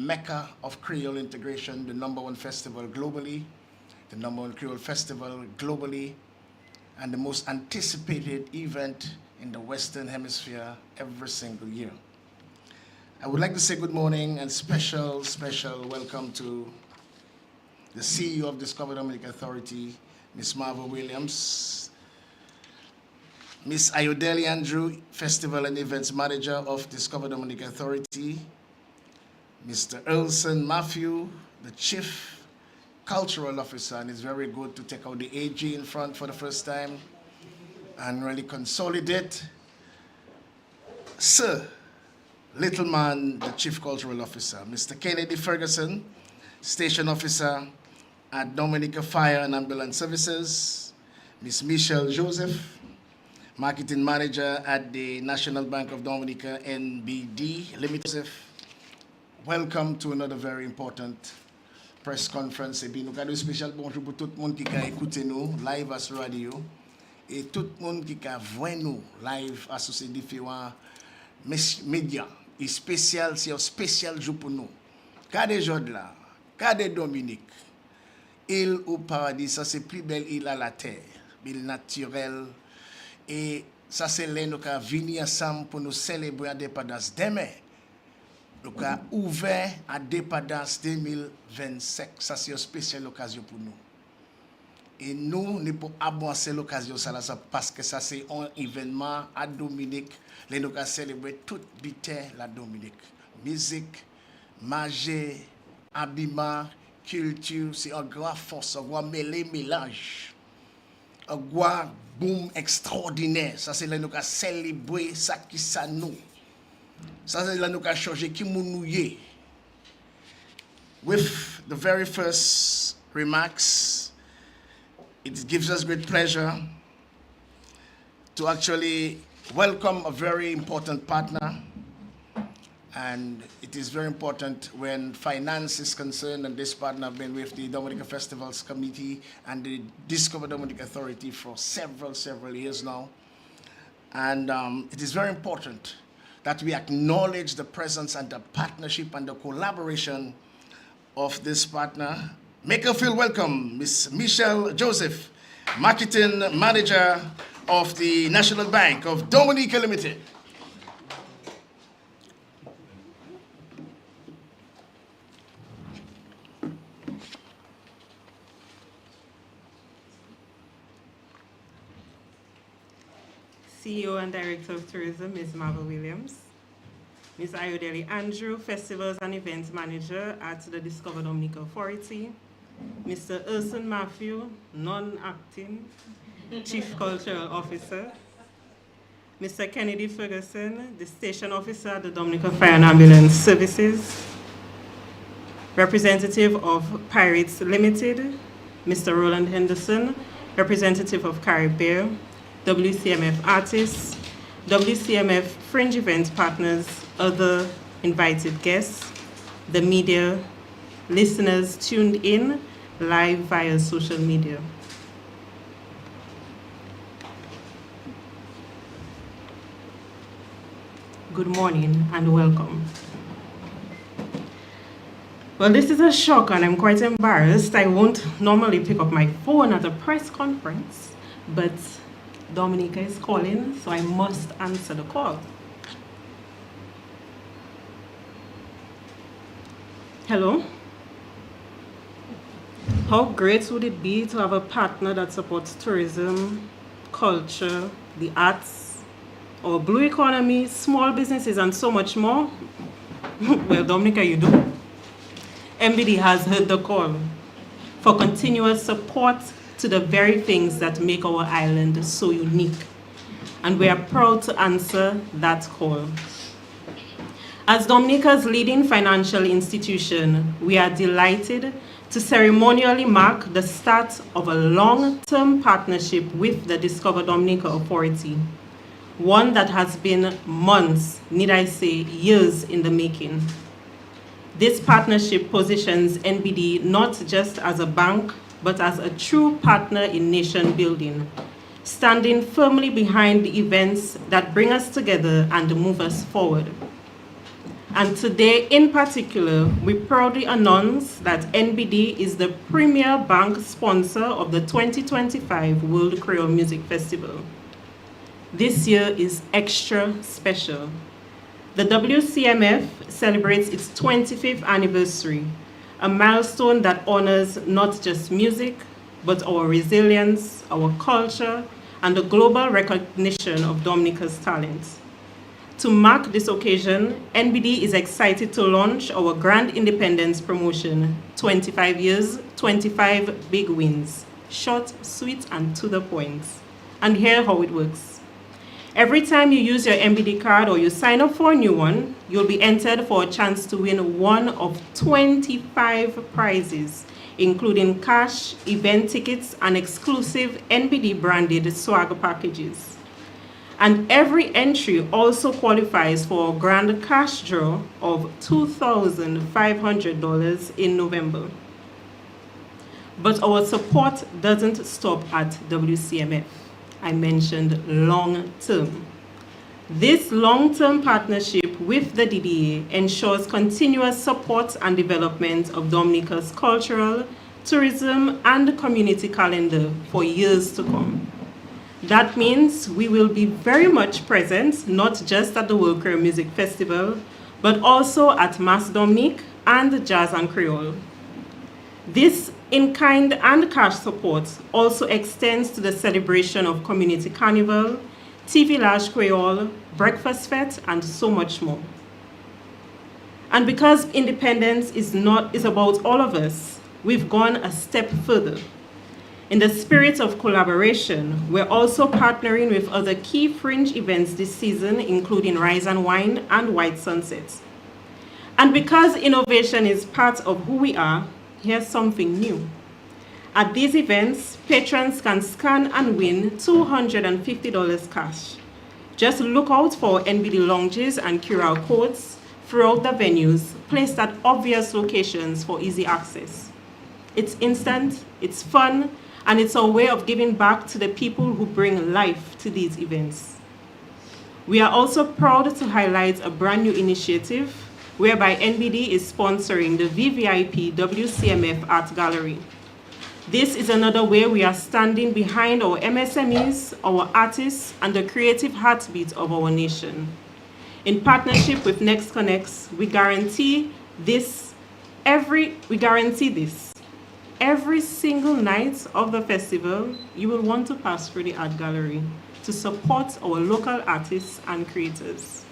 mecca of Creole integration, the #1 festival globally, the #1 Creole festival globally, and the most anticipated event in the Western Hemisphere every single year. I would like to say good morning and special welcome to the CEO of Discover Dominica Authority, Ms. Marva Williams, Ms. Ayodele Andrew, Festival and Events Manager of Discover Dominica Authority, Mr. Elson Matthew, the Chief Cultural Officer, and it's very good to take out the AG in front for the first time and really consolidate. Sir Littleman, the Chief Cultural Officer, Mr. Kennedy Ferguson, Station Officer at Dominica Fire and Ambulance Services, Ms. Michelle Joseph, Marketing Manager at the National Bank of Dominica, NBD Limited. Welcome to another very important press conference. Et puis nous avons un spécial bonjour pour tout le monde qui a écouté nous live à la radio et tout le monde qui a vu nous live à ces différents médias. Et spécial, c'est un spécial jour pour nous. Kade Jodla, Kade Dominique, île au paradis, ça c'est plus belle île à la terre, île naturelle. Et ça c'est là nous avons venir ensemble pour nous célébrer l'indépendance demain. Nous avons ouvert à l'indépendance 2025. Ça c'est une spéciale occasion pour nous. Et nous pouvons avancer l'occasion parce que ça c'est un événement à Dominique. Nous avons célébré toute bitère la Dominique. Musique, magie, habillement, culture, c'est un grand force, un grand mélange. Un grand boom extraordinaire. Ça c'est là nous avons célébré ça qui ça nous. Ça c'est là nous avons changé qui nous y. With the very first remarks, it gives us great pleasure to actually welcome a very important partner, and it is very important when finance is concerned, and this partner has been with the Dominica Festivals Committee and the Discover Dominica Authority for several years now, and it is very important that we acknowledge the presence and the partnership and the collaboration of this partner. Make her feel welcome, Ms. Michelle Joseph, Marketing Manager of the National Bank of Dominica Limited. CEO and Director of Tourism, Ms. Marva Williams. Ms. Ayodele Andrew, Festivals and Events Manager at the Discover Dominica Authority. Mr. Elson Matthew, non-acting Chief Cultural Officer. Mr. Kennedy Ferguson, the Station Officer at the Dominica Fire and Ambulance Services. Representative of Pirates Limited, Mr. Roland Henderson, Representative of Caribbean, WCMF artists, WCMF fringe event partners, other invited guests, the media, listeners tuned in live via social media. Good morning and welcome. Well, this is a shock and I'm quite embarrassed. I won't normally pick up my phone at a press conference, but Dominica is calling, so I must answer the call. Hello? How great would it be to have a partner that supports tourism, culture, the arts, our blue economy, small businesses, and so much more? Well, Dominica, you do. MBD has heard the call for continuous support to the very things that make our island so unique. And we are proud to answer that call. As Dominica's leading financial institution, we are delighted to ceremonially mark the start of a long-term partnership with the Discover Dominica Authority, one that has been months, need I say, years in the making. This partnership positions NBD not just as a bank, but as a true partner in nation building, standing firmly behind the events that bring us together and move us forward. And today, in particular, we proudly announce that NBD is the premier bank sponsor of the 2025 World Creole Music Festival. This year is extra special. The WCMF celebrates its 25th anniversary, a milestone that honors not just music, but our resilience, our culture, and the global recognition of Dominica's talent. To mark this occasion, NBD is excited to launch our Grand Independence promotion, 25 years, 25 big wins, short, sweet, and to the point. And here how it works. Every time you use your NBD card or you sign up for a new one, you'll be entered for a chance to win one of 25 prizes, including cash, event tickets, and exclusive NBD branded swag packages. And every entry also qualifies for a grand cash draw of $2,500 in November. But our support doesn't stop at WCMF. I mentioned long term. This long-term partnership with the DDA ensures continuous support and development of Dominica's cultural, tourism, and community calendar for years to come. That means we will be very much present, not just at the World Creole Music Festival, but also at Mas Dominique and Jazz and Creole. This in-kind and cash support also extends to the celebration of Community Carnival, TV Village Creole, Breakfast Fete, and so much more. And because independence is about all of us, we've gone a step further. In the spirit of collaboration, we're also partnering with other key fringe events this season, including Rise and Wine and White Sunsets. And because innovation is part of who we are, here's something new. At these events, patrons can scan and win $250 cash. Just look out for NBD lounges and QR codes throughout the venues, placed at obvious locations for easy access. It's instant, it's fun, and it's a way of giving back to the people who bring life to these events. We are also proud to highlight a brand new initiative whereby NBD is sponsoring the VVIP WCMF Art Gallery. This is another way we are standing behind our MSMEs, our artists, and the creative heartbeat of our nation. In partnership with Next Connects, we guarantee this. Every single night of the festival, you will want to pass through the art gallery to support our local artists and creators.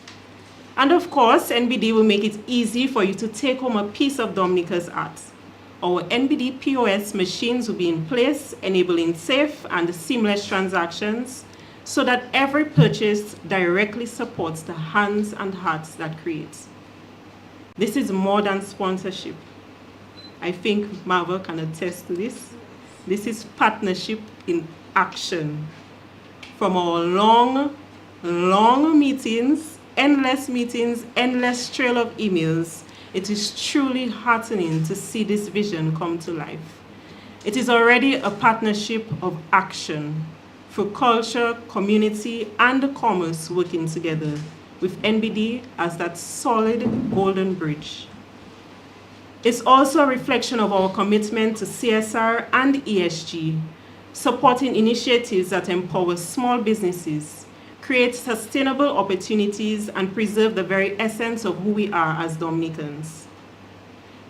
And of course, NBD will make it easy for you to take home a piece of Dominica's art. Our NBD POS machines will be in place, enabling safe and seamless transactions so that every purchase directly supports the hands and hearts that create. This is more than sponsorship. I think Marvel can attest to this. This is partnership in action. From our long meetings, endless trail of emails, it is truly heartening to see this vision come to life. It is already a partnership of action for culture, community, and commerce working together, with NBD as that solid golden bridge. It's also a reflection of our commitment to CSR and ESG, supporting initiatives that empower small businesses, create sustainable opportunities, and preserve the very essence of who we are as Dominicans.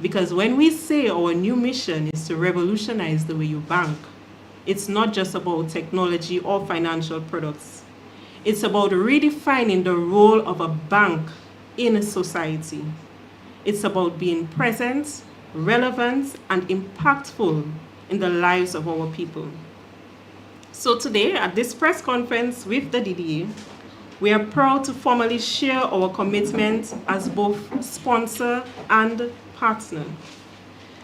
Because when we say our new mission is to revolutionize the way you bank, it's not just about technology or financial products. It's about redefining the role of a bank in society. It's about being present, relevant, and impactful in the lives of our people. So today, at this press conference with the DDA, we are proud to formally share our commitment as both sponsor and partner.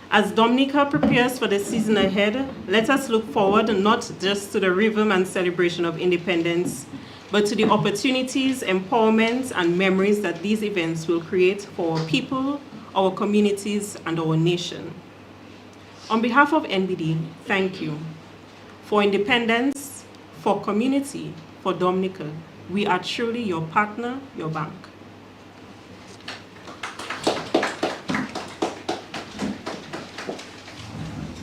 As Dominica prepares for the season ahead, let us look forward not just to the rhythm and celebration of independence, but to the opportunities, empowerment, and memories that these events will create for our people, our communities, and our nation. On behalf of NBD, thank you. For independence, for community, for Dominica, we are truly your partner, your bank.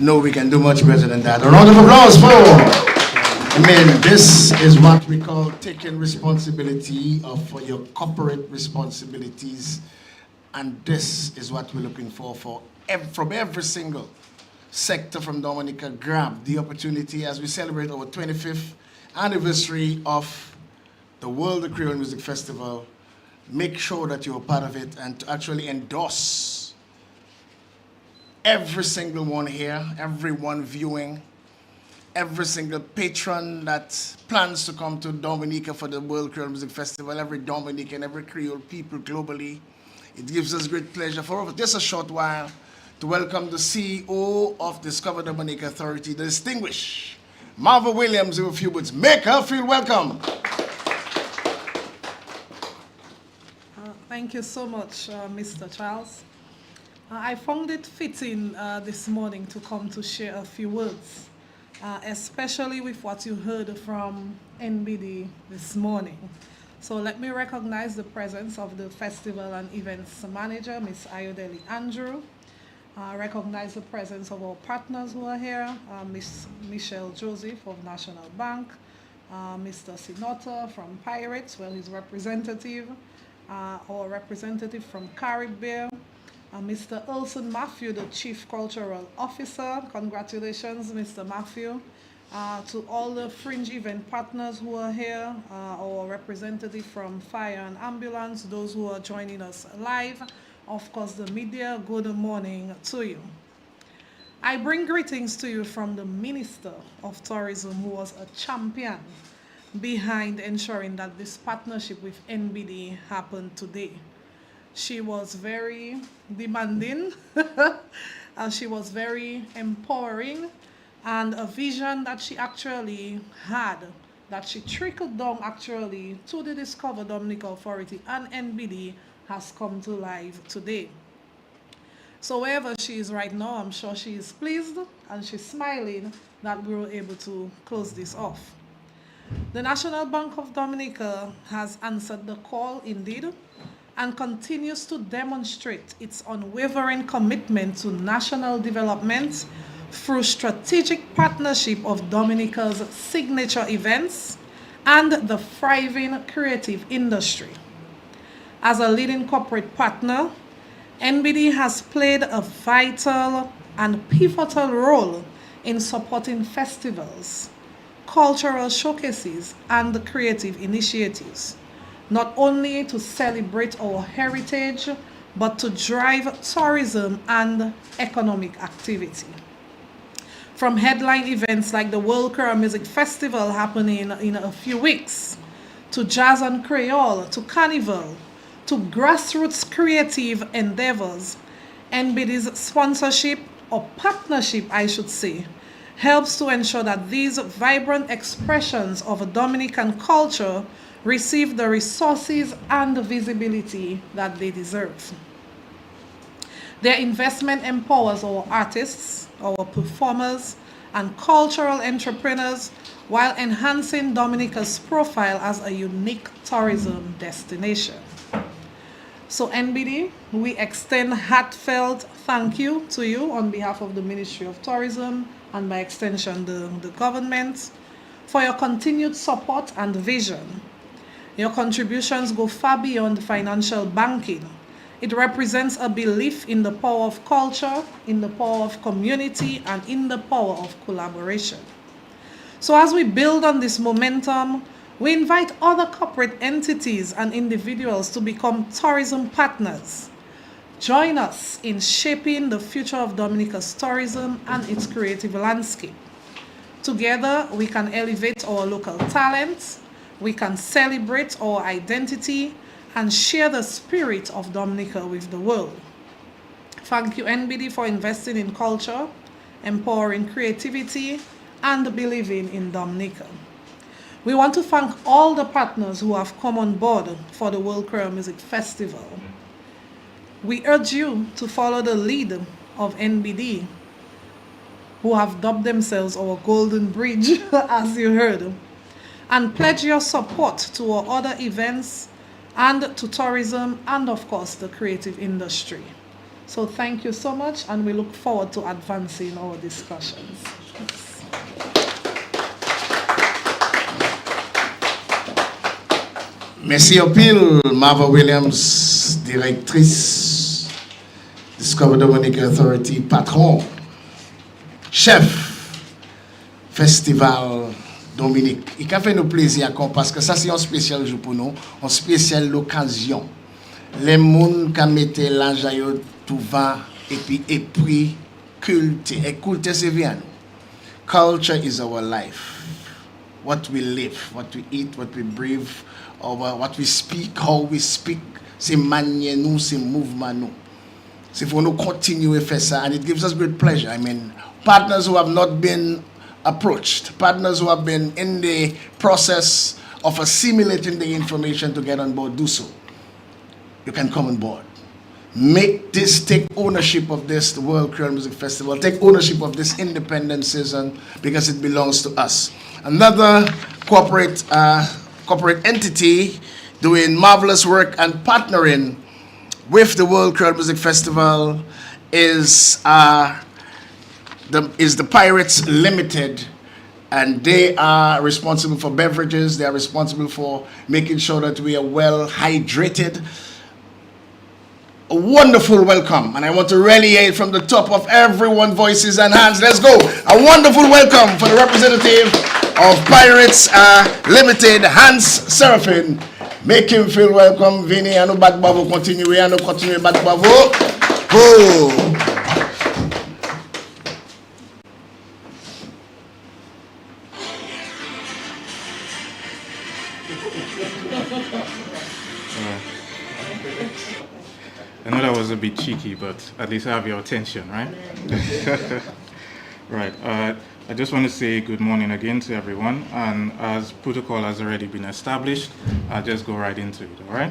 know we can do much better than that. A round of applause for. I mean, this is what we call taking responsibility for your corporate responsibilities, and this is what we're looking for from every single sector from Dominica. Grab the opportunity as we celebrate our 25th anniversary of the World of Creole Music Festival. Make sure that you're a part of it and to actually endorse every single one here, everyone viewing, every single patron that plans to come to Dominica for the World Creole Music Festival, every Dominican, every Creole people globally. It gives us great pleasure for just a short while to welcome the CEO of Discover Dominica Authority, the distinguished Marva Williams, with a few words. Make her feel welcome. Thank you so much, Mr. Charles. I found it fitting this morning to come to share a few words, especially with what you heard from NBD this morning. So let me recognize the presence of the Festival and Events Manager, Ms. Ayodele Andrew. Recognize the presence of our partners who are here, Ms. Michelle Joseph of National Bank, Mr. Sinota from Pirates, well, his representative, our representative from Caribbean, Mr. Olson Matthew, the Chief Cultural Officer. Congratulations, Mr. Matthew. To all the fringe event partners who are here, our representative from Fire and Ambulance, those who are joining us live, of course the media, good morning to you. I bring greetings to you from the Minister of Tourism, who was a champion behind ensuring that this partnership with NBD happened today. She was very demanding, she was very empowering, and a vision that she actually had, that she trickled down actually to the Discover Dominica Authority and NBD, has come to life today. So wherever she is right now, I'm sure she is pleased and she's smiling that we were able to close this off. The National Bank of Dominica has answered the call indeed and continues to demonstrate its unwavering commitment to national development through strategic partnership of Dominica's signature events and the thriving creative industry. As a leading corporate partner, NBD has played a vital and pivotal role in supporting festivals, cultural showcases, and creative initiatives, not only to celebrate our heritage, but to drive tourism and economic activity. From headline events like the World Creole Music Festival happening in a few weeks, to Jazz and Creole, to Carnival, to grassroots creative endeavors, NBD's sponsorship, or partnership I should say, helps to ensure that these vibrant expressions of a Dominican culture receive the resources and the visibility that they deserve. Their investment empowers our artists, our performers, and cultural entrepreneurs while enhancing Dominica's profile as a unique tourism destination. So NBD, we extend heartfelt thank you to you on behalf of the Ministry of Tourism and by extension the government for your continued support and vision. Your contributions go far beyond financial banking. It represents a belief in the power of culture, in the power of community, and in the power of collaboration. So as we build on this momentum, we invite other corporate entities and individuals to become tourism partners. Join us in shaping the future of Dominica's tourism and its creative landscape. Together, we can elevate our local talents, we can celebrate our identity, and share the spirit of Dominica with the world. Thank you, NBD, for investing in culture, empowering creativity, and believing in Dominica. We want to thank all the partners who have come on board for the World Creole Music Festival. We urge you to follow the lead of NBD, who have dubbed themselves our Golden Bridge, as you heard, and pledge your support to our other events and to tourism and, of course, the creative industry. So thank you so much, and we look forward to advancing our discussions. Merci en pile, Marva Williams, directrice Discover Dominica Authority, patron, chef, Festival Dominique. Il a fait nous plaisir parce que ça c'est un spécial jour pour nous, une spéciale occasion. Les gens qui mettent l'argent tout va et puis culte. Et culte c'est bien. Culture is our life. What we live, what we eat, what we breathe, what we speak, how we speak, c'est manière nous, c'est mouvement nous. C'est pour nous continuer à faire ça, and it gives us great pleasure. I mean, partners who have not been approached, partners who have been in the process of assimilating the information to get on board, do so. You can come on board. Take ownership of this, the World Creole Music Festival, take ownership of this independent season because it belongs to us. Another corporate entity doing marvelous work and partnering with the World Creole Music Festival is the Pirates Limited, and they are responsible for beverages. They are responsible for making sure that we are well hydrated. A wonderful welcome, and I want to rally from the top of everyone, voices and hands. Let's go. A wonderful welcome for the representative of Pirates Limited, Hans Seraphin. Make him feel welcome. Vinny, I know back bavo continue. I know continue back bavo. Oh. I know that was a bit cheeky, but at least I have your attention, right? Right. I just want to say good morning again to everyone, and as protocol has already been established, I'll just go right into it, all right?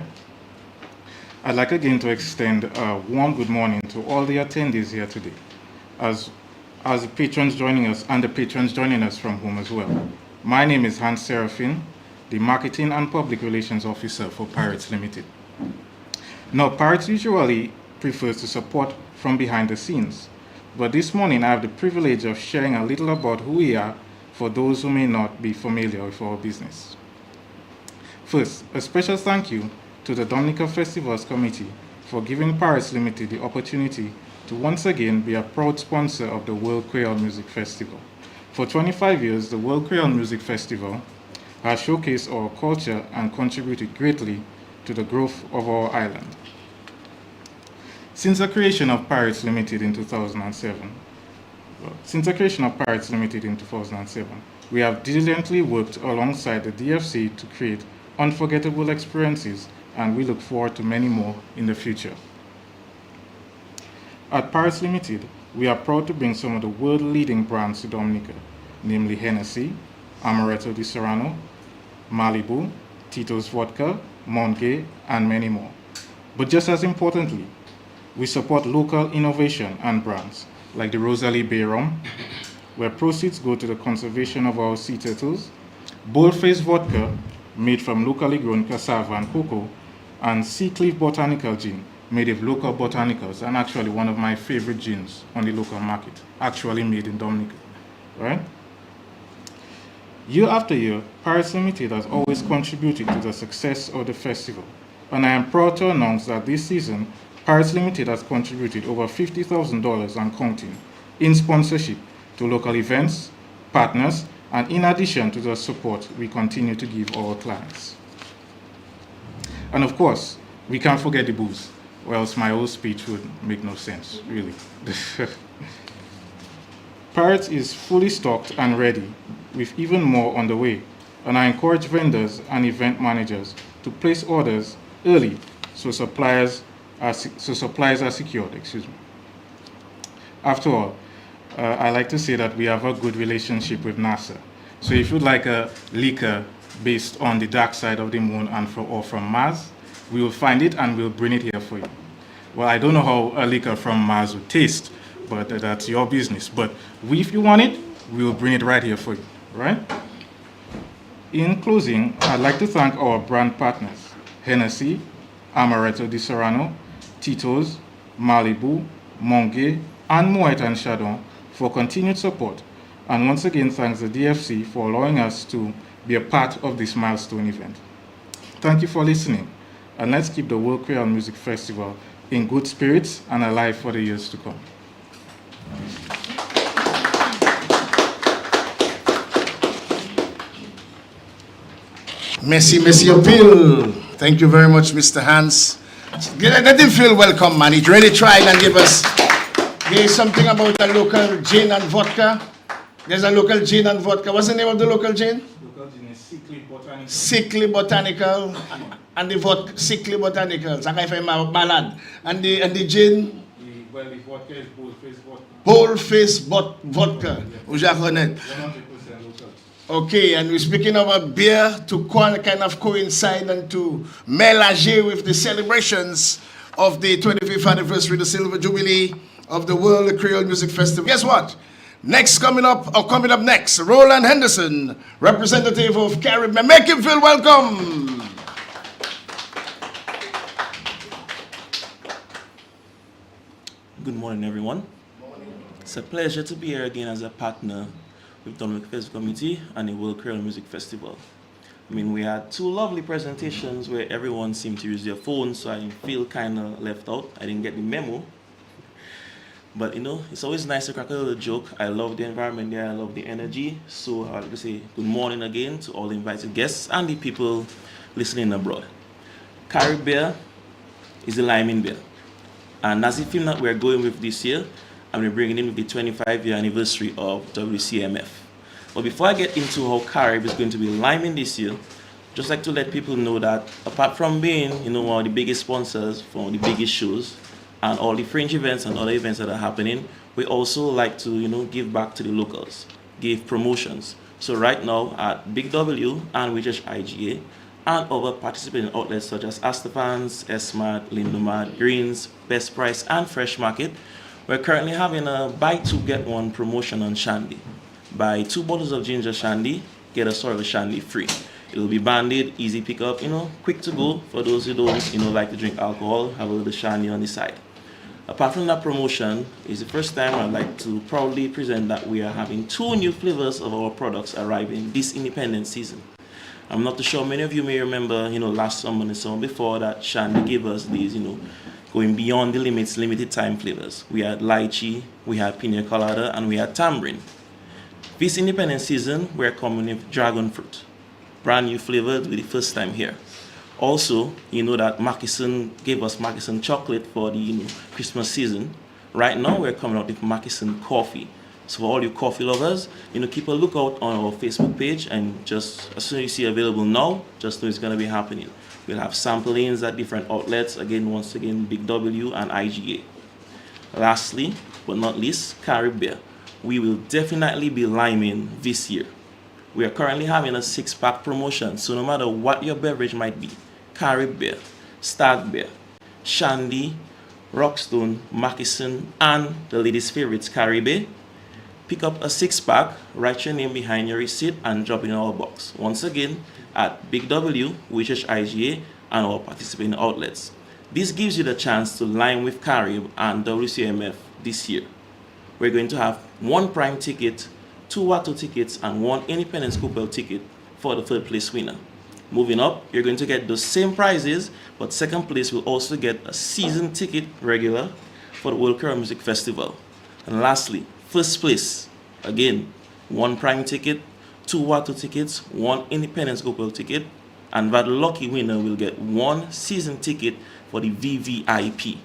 I'd like again to extend a warm good morning to all the attendees here today, as the patrons joining us and the patrons joining us from home as well. My name is Hans Seraphin, the Marketing and Public Relations Officer for Pirates Limited. Now, Pirates usually prefers to support from behind the scenes, but this morning I have the privilege of sharing a little about who we are for those who may not be familiar with our business. First, a special thank you to the Dominica Festivals Committee for giving Pirates Limited the opportunity to once again be a proud sponsor of the World Creole Music Festival. For 25 years, the World Creole Music Festival has showcased our culture and contributed greatly to the growth of our island. Since the creation of Pirates Limited in 2007, we have diligently worked alongside the DFC to create unforgettable experiences, and we look forward to many more in the future. At Pirates Limited, we are proud to bring some of the world-leading brands to Dominica, namely Hennessy, Amaretto di Serrano, Malibu, Tito's Vodka, Mount Gay, and many more. But just as importantly, we support local innovation and brands like the Rosalie Bay Rum, where proceeds go to the conservation of our sea turtles, Boldface Vodka, made from locally grown cassava and cocoa, and Sea Cliff Botanical Gin, made of local botanicals, and actually one of my favorite gins on the local market, actually made in Dominica, right? Year after year, Pirates Limited has always contributed to the success of the festival, and I am proud to announce that this season, Pirates Limited has contributed over $50,000 and counting in sponsorship to local events, partners, and in addition to the support we continue to give our clients. And of course, we can't forget the booze, or else my whole speech would make no sense, really. Pirates is fully stocked and ready, with even more on the way, and I encourage vendors and event managers to place orders early so suppliers are secured. After all, I like to say that we have a good relationship with NASA. So if you'd like a liquor based on the dark side of the moon or from Mars, we will find it and we'll bring it here for you. Well, I don't know how a liquor from Mars would taste, but that's your business. But if you want it, we will bring it right here for you, right? In closing, I'd like to thank our brand partners, Hennessy, Amaretto di Serrano, Tito's, Malibu, Monge, and Moet and Chardon for continued support. And once again, thanks the DFC for allowing us to be a part of this milestone event. Thank you for listening, and let's keep the World Creole Music Festival in good spirits and alive for the years to come. Merci, Monsieur Pil. Thank you very much, Mr. Hans. Let him feel welcome, man. He really tried and gave something about a local gin and vodka. There's a local gin and vodka. What's the name of the local gin? Local gin is Sickly Botanical. Sickly Botanical. And the vodka, Sickly Botanical. Sakay Malad. And the gin? The vodka is Bold-faced vodka. Yeah. Okay, and we're speaking about beer to kind of coincide and to mélanger with the celebrations of the 25th anniversary, the Silver Jubilee of the World Creole Music Festival. Guess what? Coming up next, Roland Henderson, representative of Caribbean. Make him feel welcome. Good morning, everyone. It's a pleasure to be here again as a partner with the Dominic Festival Committee and the World Creole Music Festival. I mean, we had two lovely presentations where everyone seemed to use their phones, so I feel kind of left out. I didn't get the memo. But you know, it's always nice to crack a little joke. I love the environment there, I love the energy. So I'd like to say good morning again to all the invited guests and the people listening abroad. Caribbean is the Liming Beer. And that's the theme that we're going with this year. And we're bringing in with the 25-year anniversary of WCMF. But before I get into how Carib is going to be liming this year, just like to let people know that apart from being, one of the biggest sponsors for the biggest shows and all the fringe events and other events that are happening, we also like to, give back to the locals, give promotions. So right now at Big W and Witch's IGA and other participating outlets such as Astapans, Esmart, Lindomart, Greens, Best Price, and Fresh Market, we're currently having a buy two get one promotion on Shandy. Buy 2 bottles of ginger Shandy, get a sorrel Shandy free. It'll be banded, easy pickup, quick to go for those who don't, like to drink alcohol, have a little Shandy on the side. Apart from that promotion, it's the first time I'd like to proudly present that we are having 2 new flavors of our products arriving this independent season. I'm not too sure many of you may remember, last summer and the summer before that Shandy gave us these, going beyond the limits, limited time flavors. We had lychee, we had pina colada, and we had tamarind. This independent season, we're coming with dragon fruit. Brand new flavors with the first time here. Also, that Mackison gave us Mackison chocolate for the Christmas season. Right now, we're coming out with Mackison coffee. So for all you coffee lovers, keep a lookout on our Facebook page, and just as soon as you see available now, just know it's going to be happening. We'll have samplings at different outlets, once again, Big W and IGA. Lastly, but not least, Caribbean. We will definitely be liming this year. We are currently having a 6-pack promotion, so no matter what your beverage might be, Caribbean, Stag Beer, Shandy, Rockstone, Mackison, and the ladies' favorites, Caribbean, pick up a 6-pack, write your name behind your receipt, and drop in our box. Once again, at Big W, which is IGA, and our participating outlets. This gives you the chance to line with Carib and WCMF this year. We're going to have 1 prime ticket, 2 Watto tickets, and 1 independent Scoopwell ticket for the 3rd place winner. Moving up, you're going to get those same prizes, but 2nd place will also get a season ticket regular for the World Creole Music Festival. And lastly, 1st place, again, 1 prime ticket, 2 Watto tickets, 1 independent Scoopwell ticket, and that lucky winner will get 1 season ticket for the VVIP.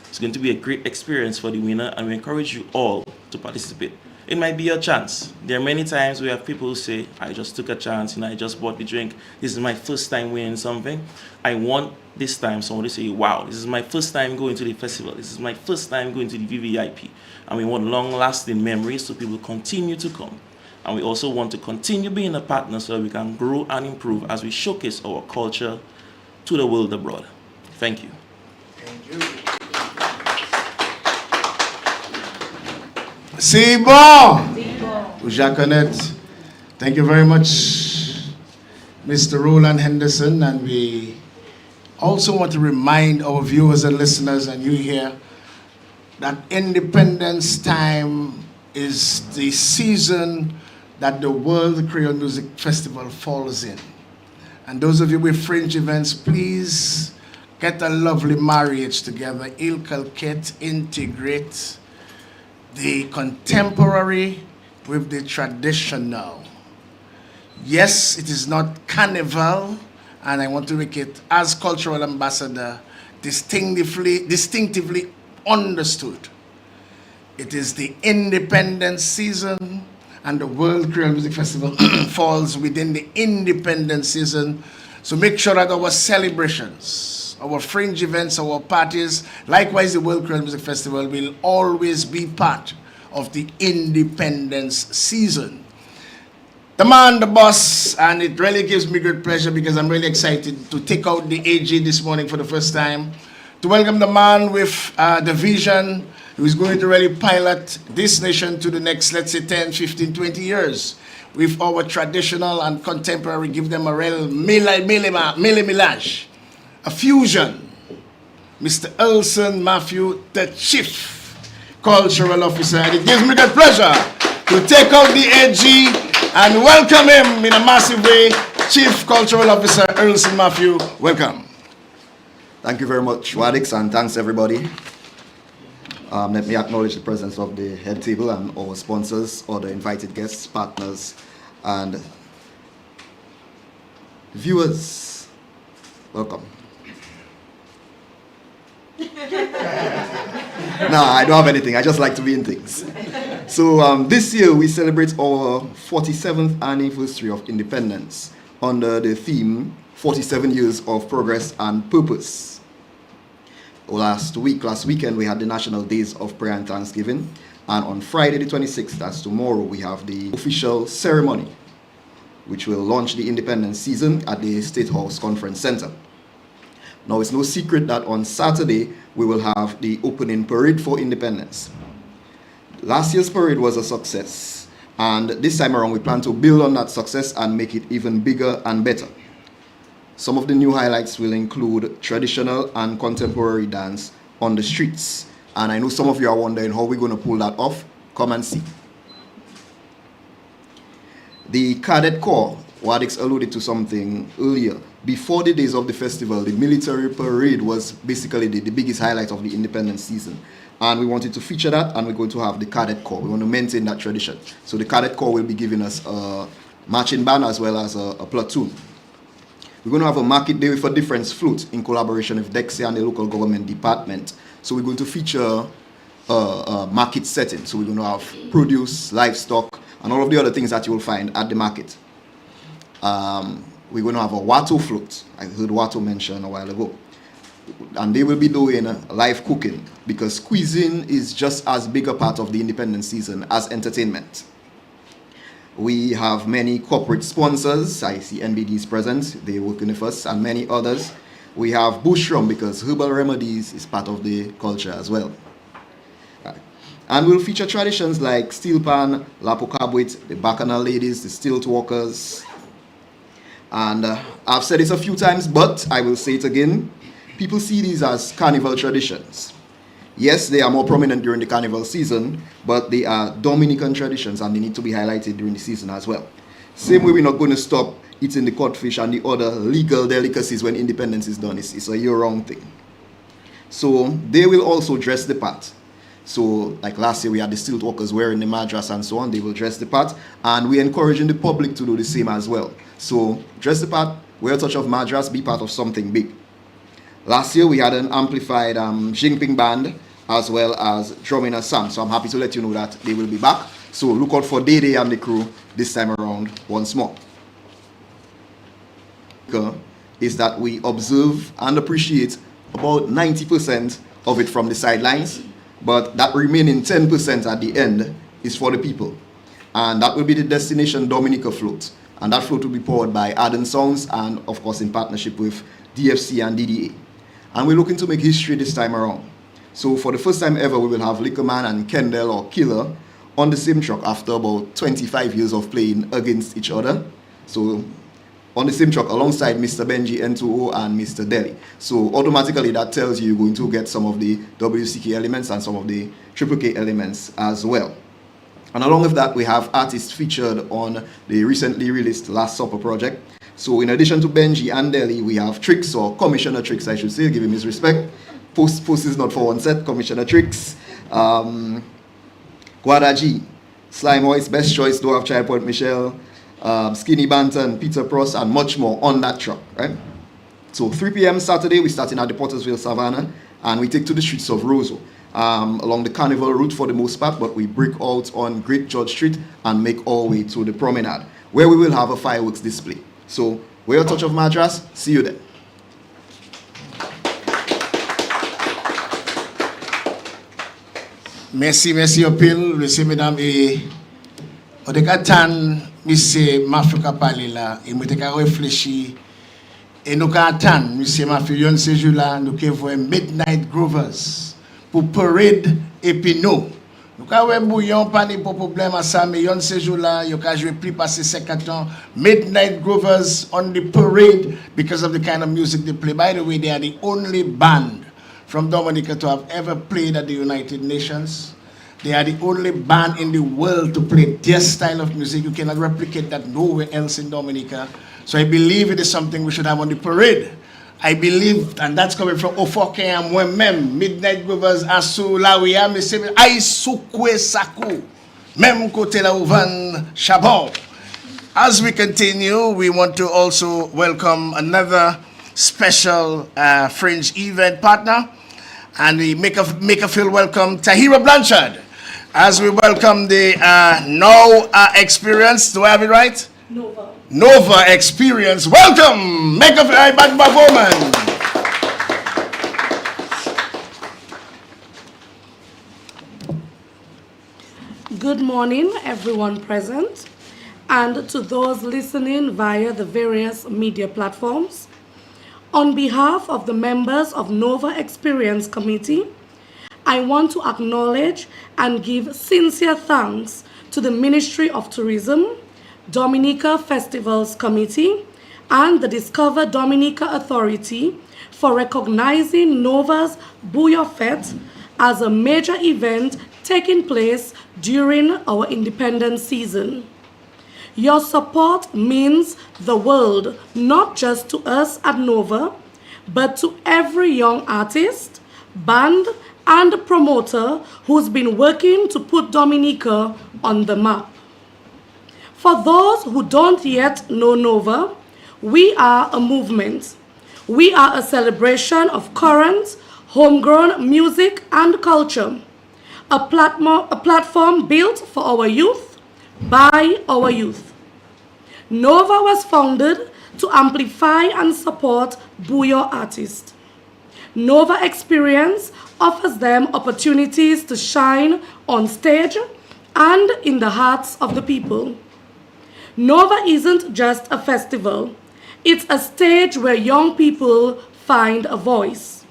It's going to be a great experience for the winner, and we encourage you all to participate. It might be your chance. There are many times we have people who say, I just took a chance, I just bought the drink. This is my first time winning something. I want this time someone to say, wow, this is my first time going to the festival. This is my first time going to the VVIP. And we want long-lasting memories so people continue to come. And we also want to continue being a partner so that we can grow and improve as we showcase our culture to the world abroad. Thank you. Thank you. C'est bon. Jacqueline, thank you very much, Mr. Roland Henderson. And we also want to remind our viewers and listeners and you here that Independence Time is the season that the World Creole Music Festival falls in. And those of you with fringe events, please get a lovely marriage together, inculcate, integrate the contemporary with the traditional. Yes, it is not carnival, and I want to make it, as cultural ambassador, distinctively understood. It is the Independence season, and the World Creole Music Festival falls within the Independence season. So make sure that our celebrations, our fringe events, our parties, likewise the World Creole Music Festival, will always be part of the Independence season. The man, the boss, and it really gives me great pleasure because I'm really excited to take out the AG this morning for the first time, to welcome the man with the vision who is going to really pilot this nation to the next, let's say, 10, 15, 20 years with our traditional and contemporary, give them a real millage, a fusion. Mr. Elson Matthew, the Chief Cultural Officer. And it gives me great pleasure to take out the AG and welcome him in a massive way. Chief Cultural Officer Elson Matthew, welcome. Thank you very much, Wadix, and thanks everybody. Let me acknowledge the presence of the head table and our sponsors, all the invited guests, partners, and viewers. Welcome. Nah, I don't have anything. I just like to be in things. So this year we celebrate our 47th anniversary of independence under the theme 47 Years of Progress and Purpose. Last weekend, we had the National Days of Prayer and Thanksgiving. And on Friday the 26th, that's tomorrow, we have the official ceremony, which will launch the independence season at the State House Conference Center. Now, it's no secret that on Saturday, we will have the opening parade for independence. Last year's parade was a success. And this time around, we plan to build on that success and make it even bigger and better. Some of the new highlights will include traditional and contemporary dance on the streets. And I know some of you are wondering how we're going to pull that off. Come and see. The Cadet Corps, Wadix alluded to something earlier. Before the days of the festival, the military parade was basically the biggest highlight of the independence season. And we wanted to feature that, and we're going to have the Cadet Corps. We want to maintain that tradition. So the Cadet Corps will be giving us a marching band as well as a platoon. We're going to have a market day with a difference float in collaboration with DFC and the local government department. So we're going to feature a market setting. So we're going to have produce, livestock, and all of the other things that you will find at the market. We're going to have a Watto float. I heard Watto mention a while ago. And they will be doing live cooking because cuisine is just as big a part of the independence season as entertainment. We have many corporate sponsors. I see NBD is present. They're working with us and many others. We have bush rum because herbal remedies is part of the culture as well. And we'll feature traditions like steel pan, lapo cabwit, the bacchanal ladies, the stilt walkers. And I've said it a few times, but I will say it again. People see these as carnival traditions. Yes, they are more prominent during the carnival season, but they are Dominican traditions and they need to be highlighted during the season as well. Same way we're not going to stop eating the codfish and the other legal delicacies when independence is done. It's a year-round thing. So they will also dress the part. So like last year we had the stilt walkers wearing the madras and so on. They will dress the part, and we're encouraging the public to do the same as well. So dress the part, wear a touch of madras, be part of something big. Last year we had an amplified Jingping band as well as drumming and song. So I'm happy to let you know that they will be back. So look out for Day Day and the crew this time around once more. Is that we observe and appreciate about 90% of it from the sidelines, but that remaining 10% at the end is for the people. And that will be the Destination Dominica float. And that float will be powered by Arden Sounds and of course in partnership with DFC and DDA. And we're looking to make history this time around. So for the first time ever, we will have Liquorman and Kendall or Killer on the same truck after about 25 years of playing against each other. So on the same truck alongside Mr. Benji N2O and Mr. Delhi. So automatically that tells you you're going to get some of the WCK elements and some of the Triple K elements as well. And along with that, we have artists featured on the recently released Last Supper project. So in addition to Benji and Delhi, we have Tricks, or Commissioner Tricks, I should say, give him his respect. Post is not for one set, Commissioner Tricks. Guada G, Slime Voice, Best Choice, Dwarf Child Point Michelle, Skinny Banton, Peter Pross, and much more on that truck, right? So 3 p.m. Saturday, we're starting at the Pottersville Savannah, and we take to the streets of Roseau, along the Carnival route for the most part, but we break out on Great George Street and make our way to the promenade, where we will have a fireworks display. So, wear a touch of Madras, see you there. Merci opil, merci mesdames et au dekatan monsieur Mafika Palila et moi te ka réfléchi et nous ka attendre monsieur Mafion ce jour là nous ke voir Midnight Grovers pour parade et puis nous ka ouais bouillon pas ni pour problème à ça mais yon ce jour là yo ka jouer plus passer 50 ans Midnight Grovers on the parade because of the kind of music they play. By the way, they are the only band from Dominica to have ever played at the United Nations. They are the only band in the world to play their style of music. You cannot replicate that nowhere else in Dominica. So I believe it is something we should have on the parade. I believe, and that's coming from Ofoke and Mwemem, Midnight Grovers, Asu, Lawia, Mesebe, Aisukwe Saku, Mem Kote La Uvan, Chabon. As we continue, we want to also welcome another special fringe event partner. And we make a feel welcome Tahira Blanchard as we welcome the Experience. Do I have it right? Nova Experience. Welcome. Make a feel back woman. Good morning, everyone present, and to those listening via the various media platforms. On behalf of the members of Nova Experience Committee, I want to acknowledge and give sincere thanks to the Ministry of Tourism, Dominica Festivals Committee, and the Discover Dominica Authority for recognizing Nova's Booyah Fete as a major event taking place during our independence season. Your support means the world, not just to us at Nova, but to every young artist, band, and promoter who's been working to put Dominica on the map. For those who don't yet know Nova, we are a movement. We are a celebration of current, homegrown music and culture, a platform built for our youth, by our youth. Nova was founded to amplify and support Booyah artists. Nova Experience offers them opportunities to shine on stage and in the hearts of the people. Nova isn't just a festival. It's a stage where young people find a voice,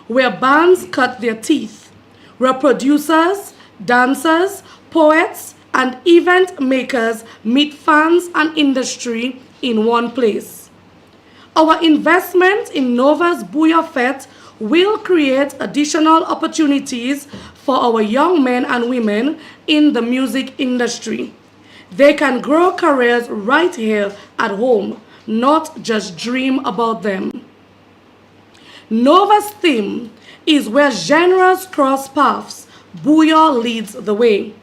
where bands cut their teeth, where producers, dancers, poets, and event makers meet fans and industry in one place. Our investment in Nova's Booyah Fete will create additional opportunities for our young men and women in the music industry. They can grow careers right here at home, not just dream about them. Nova's theme is where genres cross paths, Booyah leads the way.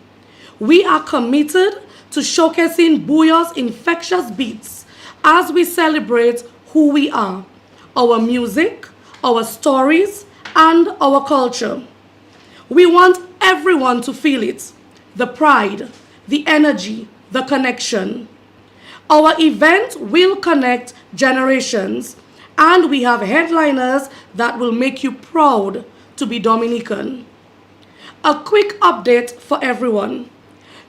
We are committed to showcasing Booyah's infectious beats as we celebrate who we are, our music, our stories, and our culture. We want everyone to feel it, the pride, the energy, the connection. Our event will connect generations, and we have headliners that will make you proud to be Dominican. A quick update for everyone.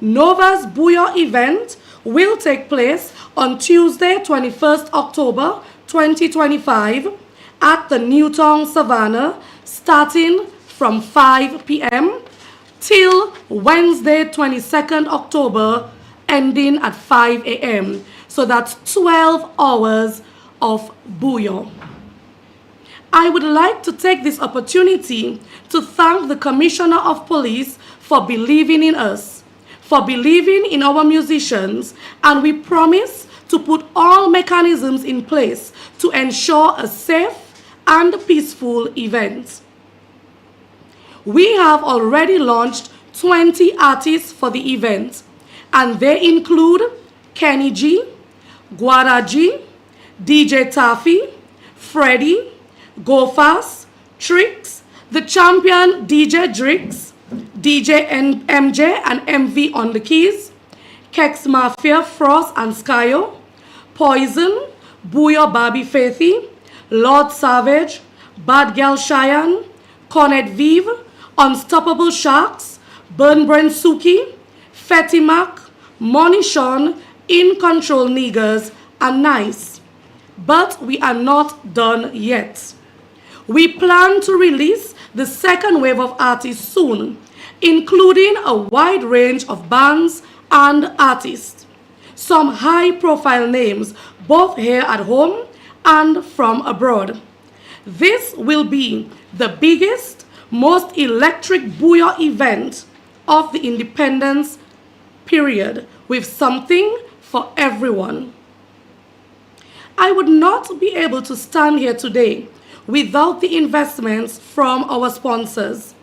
Nova's Booyah event will take place on Tuesday, 21st October 2025 at the Newtown Savannah, starting from 5 p.m. till Wednesday, 22nd October, ending at 5 a.m. So that's 12 hours of bouillon. I would like to take this opportunity to thank the Commissioner of Police for believing in us, for believing in our musicians, and we promise to put all mechanisms in place to ensure a safe and peaceful event. We have already launched 20 artists for the event, and they include Kenny G, Guada G, DJ Taffy, Freddie, Go Fast, Tricks, the champion DJ Drix, DJ MJ and MV on the keys, Kex Mafia, Frost and Skyo, Poison, Booyah Barbie Faithy, Lord Savage, Bad Girl Cheyenne, Cornet Vive, Unstoppable Sharks, Burn Brent Suki, Fetty Mac, Money Sean, In Control Niggers, and Nice. But we are not done yet. We plan to release the second wave of artists soon, including a wide range of bands and artists. Some high-profile names, both here at home and from abroad. This will be the biggest, most electric booyah event of the independence period, with something for everyone. I would not be able to stand here today without the investments from our sponsors.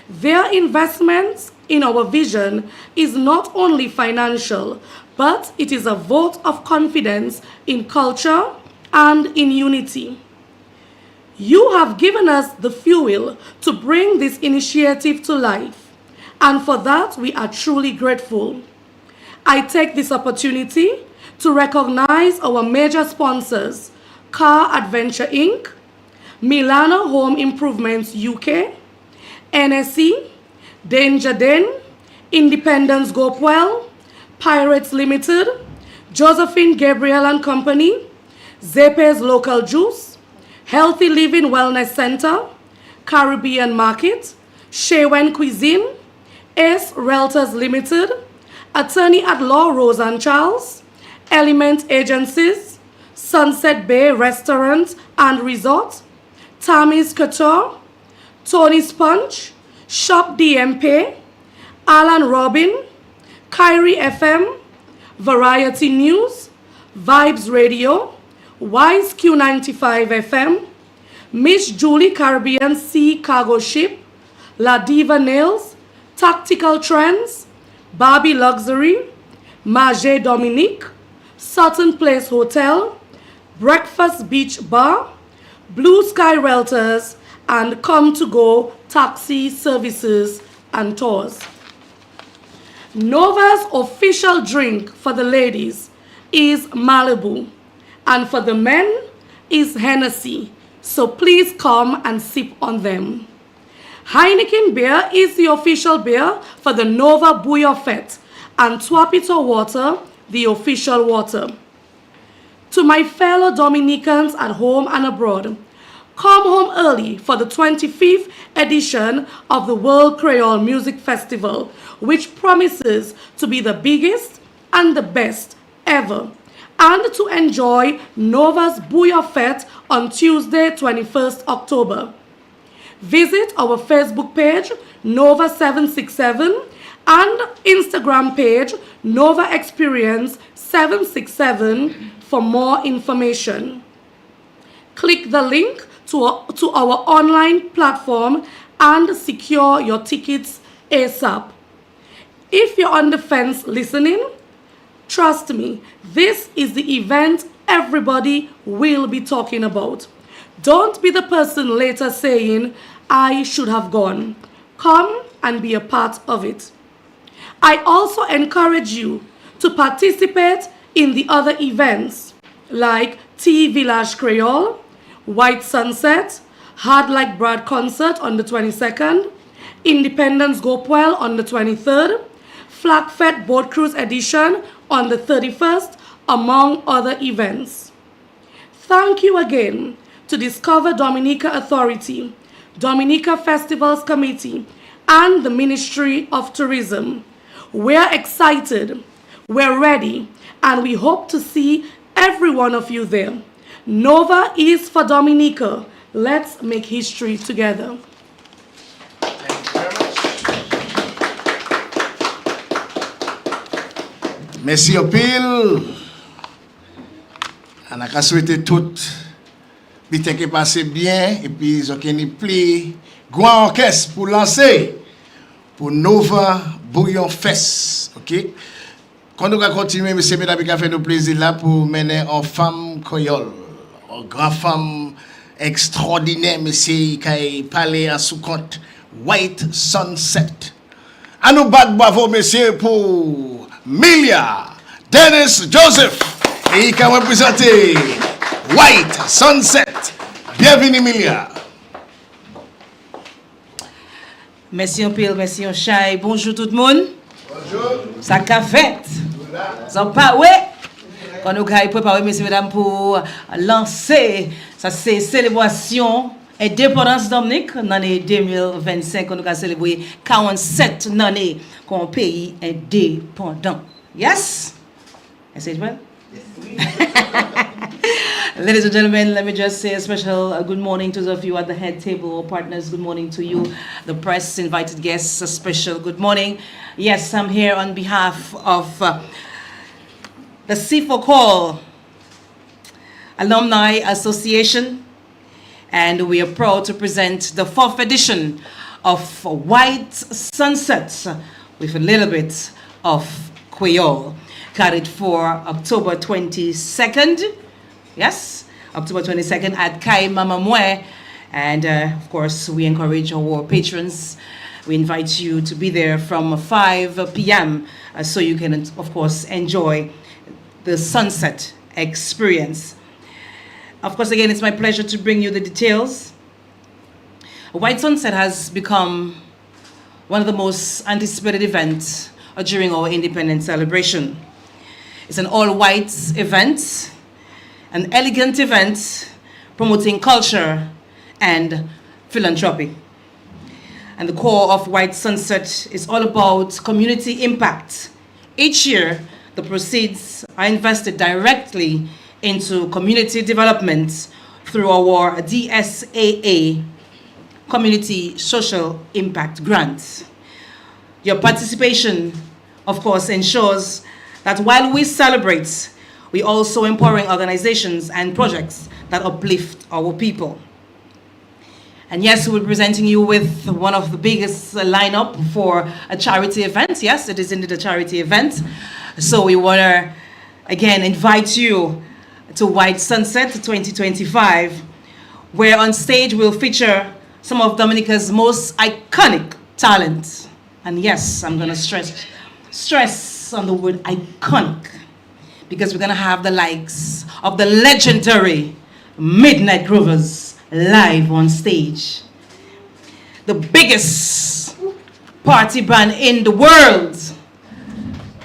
Their investments in our vision is not only financial, but it is a vote of confidence in culture and in unity. You have given us the fuel to bring this initiative to life, and for that we are truly grateful. I take this opportunity to recognize our major sponsors, Car Adventure Inc., Milano Home Improvements UK, NSE, Danger Den, Independence Gopwell, Pirates Limited, Josephine Gabriel and Company, Zepe's Local Juice, Healthy Living Wellness Center, Caribbean Market, Shewen Cuisine, Ace Realtors Limited, Attorney at Law Rose and Charles, Element Agencies, Sunset Bay Restaurant and Resort, Tammy's Couture, Tony's Punch, Shop DMP, Alan Robin, Kyrie FM, Variety News, Vibes Radio, Wise Q95 FM, Miss Julie Caribbean Sea Cargo Ship, La Diva Nails, Tactical Trends, Barbie Luxury, Marge Dominique, Sutton Place Hotel, Breakfast Beach Bar, Blue Sky Realtors, and Come to Go Taxi Services and Tours. Nova's official drink for the ladies is Malibu, and for the men is Hennessy, so please come and sip on them. Heineken beer is the official beer for the Nova Booyah Fete, and Tuapito water the official water. To my fellow Dominicans at home and abroad, come home early for the 25th edition of the World Creole Music Festival, which promises to be the biggest and the best ever, and to enjoy Nova's Booyah Fete on Tuesday, 21st October. Visit our Facebook page, Nova767, and Instagram page, Nova Experience 767 for more information. Click the link to our online platform and secure your tickets ASAP. If you're on the fence listening, trust me, this is the event everybody will be talking about. Don't be the person later saying, I should have gone. Come and be a part of it. I also encourage you to participate in the other events like Tea Village Creole, White Sunset, Hard Like Brad Concert on the 22nd, Independence Gopwell on the 23rd, Flag Fete Boat Cruise Edition on the 31st, among other events. Thank you again to Discover Dominica Authority, Dominica Festivals Committee, and the Ministry of Tourism. We're excited. We're ready, and we hope to see every one of you there. Nova is for Dominica. Let's make history together. Merci au pile. On a souhaité tout bien qui passe bien et puis ils ont une pli grand orchestre pour lancer pour Nova Bouillon Fest, OK? Quand nous allons continuer, monsieur mesdames, il a fait nous plaisir là pour mener en femme créole, en grande femme extraordinaire, monsieur qui a parlé à sous compte White Sunset. À nous battre bravo, monsieur, pour Milia Dennis Joseph. Et il a représenté White Sunset. Bienvenue, Milia. Merci un peu, merci un chat. Bonjour tout le monde. Bonjour. Ça qu'a fait. Ça pas, ouais. Quand nous avons préparé, messieurs et mesdames, pour lancer sa célébration indépendance Dominique, dans l'année 2025, nous avons célébré 47 années comme pays indépendant. Yes? I said well? Ladies and gentlemen, let me just say a special good morning to those of you at the head table, partners, good morning to you, the press, invited guests, a special good morning. Yes, I'm here on behalf of the C4 Call Alumni Association, and we are proud to present the 4th edition of White Sunsets with a little bit of Creole, carried for October 22nd. Yes, October 22nd at Kai Mamamwe. And of course, we encourage our patrons. We invite you to be there from 5 p.m. So you can, of course, enjoy the sunset experience. Of course, again, it's my pleasure to bring you the details. White Sunset has become one of the most anticipated events during our independence celebration. It's an all-white event, an elegant event promoting culture and philanthropy. And the core of White Sunset is all about community impact. Each year, the proceeds are invested directly into community development through our DSAA Community Social Impact Grant. Your participation, of course, ensures that while we celebrate, we also empowering organizations and projects that uplift our people. And yes, we're presenting you with one of the biggest lineup for a charity event. Yes, it is indeed a charity event. So we want to, again, invite you to White Sunset 2025, where on stage we'll feature some of Dominica's most iconic talent. And yes, I'm going to stress on the word iconic, because we're going to have the likes of the legendary Midnight Groovers live on stage. The biggest party band in the world.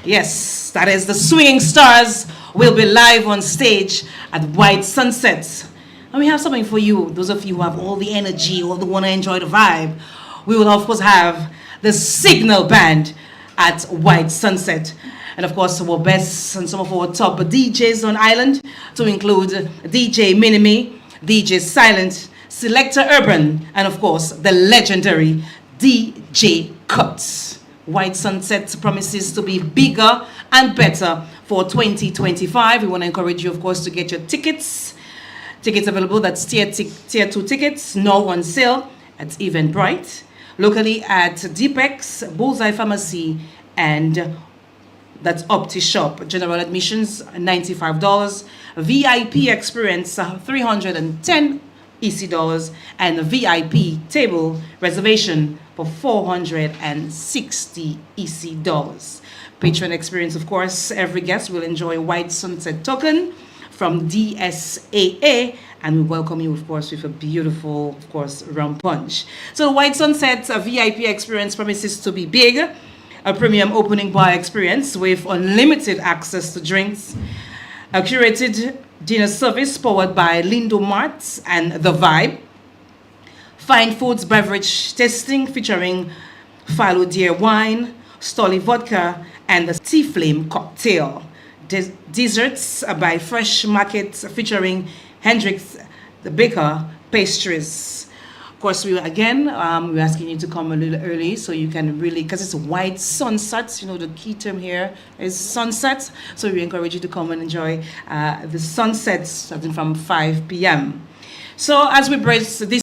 Yes, that is the Swinging Stars will be live on stage at White Sunset. And we have something for you, those of you who have all the energy, all who want to enjoy the vibe. We will, of course, have the Signal Band at White Sunset. And of course, our best and some of our top DJs on island, to include DJ Minimi, DJ Silent, Selector Urban, and of course, the legendary DJ Cuts. White Sunset promises to be bigger and better for 2025. We want to encourage you, of course, to get your tickets. Tickets available, that's tier 2 tickets, now on sale at Eventbrite, locally at Deepex, Bullseye Pharmacy, and that's Opti Shop. General admissions, $95. VIP experience, $310 EC, and VIP table reservation for $460 EC. Patron experience, of course, every guest will enjoy White Sunset token from DSAA, and we welcome you, of course, with a beautiful, of course, rum punch. So the White Sunset VIP experience promises to be big, a premium opening bar experience with unlimited access to drinks, a curated dinner service powered by Lindo Mart and The Vibe, fine foods beverage tasting featuring Falo Deer wine, Stolly vodka, and the Tea Flame cocktail. Desserts by Fresh Market featuring Hendrix the Baker Pastries. Of course, we're asking you to come a little early so you can really, because it's white sunsets, the key term here is sunsets. So we encourage you to come and enjoy the sunsets starting from 5 p.m. So as we brace this